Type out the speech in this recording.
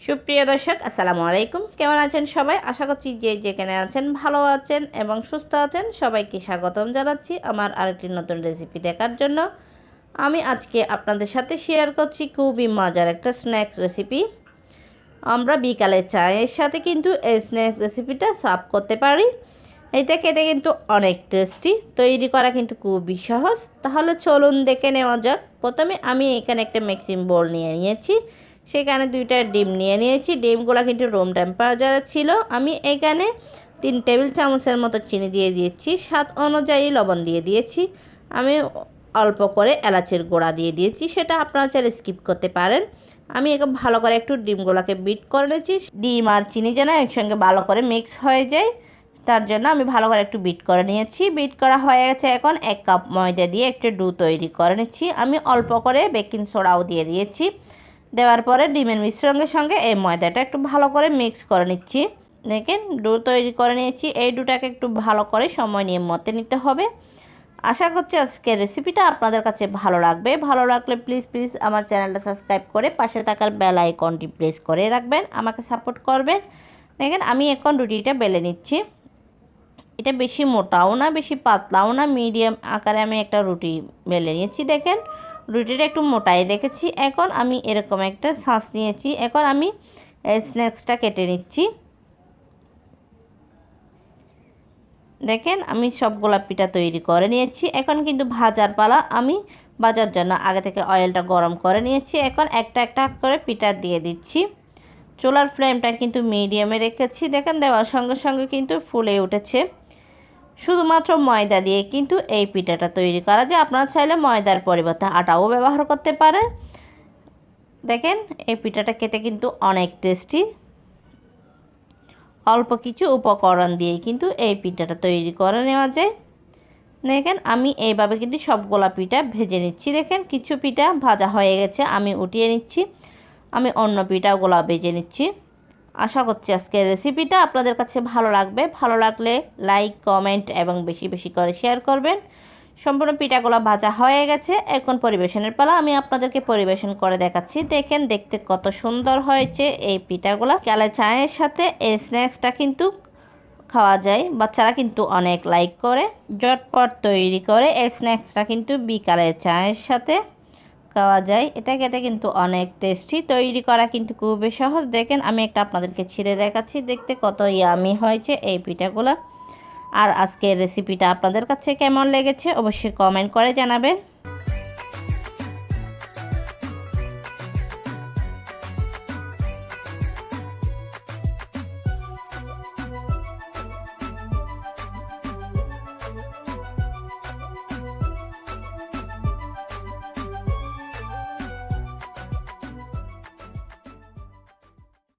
সুপ্রিয় দর্শক আসসালামু আলাইকুম। কেমন আছেন সবাই? আশা করছি যে যেখানে আছেন ভালো আছেন এবং সুস্থ আছেন। সবাইকে স্বাগতম জানাচ্ছি আমার আরেকটি নতুন রেসিপি দেখার জন্য। আমি আজকে আপনাদের সাথে শেয়ার করছি খুবই মজার একটা স্ন্যাক্স রেসিপি। আমরা বিকালে চায়ের সাথে কিন্তু এই স্ন্যাক্স রেসিপিটা সার্ভ করতে পারি। এটা খেতে কিন্তু অনেক টেস্টি, তৈরি করা কিন্তু খুবই সহজ। তাহলে চলুন দেখে নেওয়া যাক। প্রথমে আমি এখানে একটা মিক্সিং বোল নিয়ে নিয়েছি, সেখানে 2টা ডিম নিয়ে নিয়েছি। ডিমগুলো কিন্তু রুম টেম্পারেচারে ছিল। আমি এখানে 3 টেবিল চামচের মতো চিনি দিয়ে দিয়েছি, স্বাদ অনুযায়ী লবণ দিয়ে দিয়েছি। আমি অল্প করে এলাচের গুঁড়া দিয়ে দিয়েছি, সেটা আপনারা চাইলে স্কিপ করতে পারেন। আমি একে ভালো করে একটু ডিমগুলোকে বিট করে নিয়েছি। ডিম আর চিনি যেন একসঙ্গে ভালো করে মিক্স হয়ে যায়, তার জন্য আমি ভালো করে একটু বিট করে নিয়েছি। বিট করা হয়ে গেছে। এখন 1 কাপ ময়দা দিয়ে একটু ডো তৈরি করে নিচ্ছি। আমি অল্প করে বেকিং সোডাও দিয়ে দিয়েছি। দেওয়ার পরে ডিমের মিশ্রণের সঙ্গে এই ময়দাটা একটু ভালো করে মিক্স করে নিচ্ছি। দেখেন ডো তৈরি করে নিয়েছি। এই ডোটাকে একটু ভালো করে সময় নিয়ে মতে নিতে হবে। আশা করছি আজকের রেসিপিটা আপনাদের কাছে ভালো লাগবে। ভালো লাগলে প্লিজ আমার চ্যানেলটা সাবস্ক্রাইব করে পাশে থাকার বেল আইকনটি প্রেস করে রাখবেন, আমাকে সাপোর্ট করবেন। দেখেন আমি এখন রুটিটা বেলে নিচ্ছি। এটা বেশি মোটাও না বেশি পাতলাও না, মিডিয়াম আকারে আমি একটা রুটি বেলে নিয়েছি। দেখেন রুটিটা একটু মোটাই রেখেছি। এখন আমি এরকম একটা ছাঁচ নিয়েছি। এখন আমি স্ন্যাক্সটা কেটে নিচ্ছি। দেখেন আমি সবগুলা পিঠা তৈরি করে নিয়েছি। এখন কিন্তু ভাজার পালা। আমি ভাজার জন্য আগে থেকে অয়েলটা গরম করে নিয়েছি। এখন একটা একটা করে পিঠা দিয়ে দিচ্ছি। চুলার ফ্লেমটা কিন্তু মিডিয়ামে রেখেছি। দেখেন দেওয়ার সঙ্গে সঙ্গে কিন্তু ফুলে উঠেছে। শুধুমাত্র ময়দা দিয়ে কিন্তু এই পিঠাটা তৈরি করা যায়। আপনারা চাইলে ময়দার পরিবর্তে আটাও ব্যবহার করতে পারেন। দেখেন এই পিঠাটা খেতে কিন্তু অনেক টেস্টি। অল্প কিছু উপকরণ দিয়ে কিন্তু এই পিঠাটা তৈরি করে নেওয়া যায়। দেখেন আমি এইভাবে কিন্তু সবগুলা পিঠা ভেজে নিচ্ছি। দেখেন কিছু পিঠা ভাজা হয়ে গেছে, আমি উঠিয়ে নিচ্ছি। আমি অন্য পিঠাগুলো ভেজে নিচ্ছি। আশা করছি আজকের রেসিপিটা আপনাদের কাছে ভালো লাগবে। ভালো লাগলে লাইক, কমেন্ট এবং বেশি করে শেয়ার করবেন। সম্পূর্ণ পিঠাগুলো ভাজা হয়ে গেছে। এখন পরিবেশনের পালা। আমি আপনাদেরকে পরিবেশন করে দেখাচ্ছি। দেখেন দেখতে কত সুন্দর হয়েছে এই পিঠাগুলো। কালে চায়ের সাথে এই স্ন্যাক্সটা কিন্তু খাওয়া যায়। বাচ্চারা কিন্তু অনেক লাইক করে। ঝটপট তৈরি করে এই স্ন্যাক্সটা কিন্তু বিকালের চায়ের সাথে খাওয়া যায়। এটা খেতে কিন্তু অনেক টেস্টি, তৈরি করা কিন্তু খুবই সহজ। দেখেন আমি একটা আপনাদেরকে ছিঁড়ে দেখাচ্ছি, দেখতে কত ইয়ামি হয়েছে এই পিঠাগুলো। আর আজকের রেসিপিটা আপনাদের কাছে কেমন লেগেছে অবশ্যই কমেন্ট করে জানাবেন।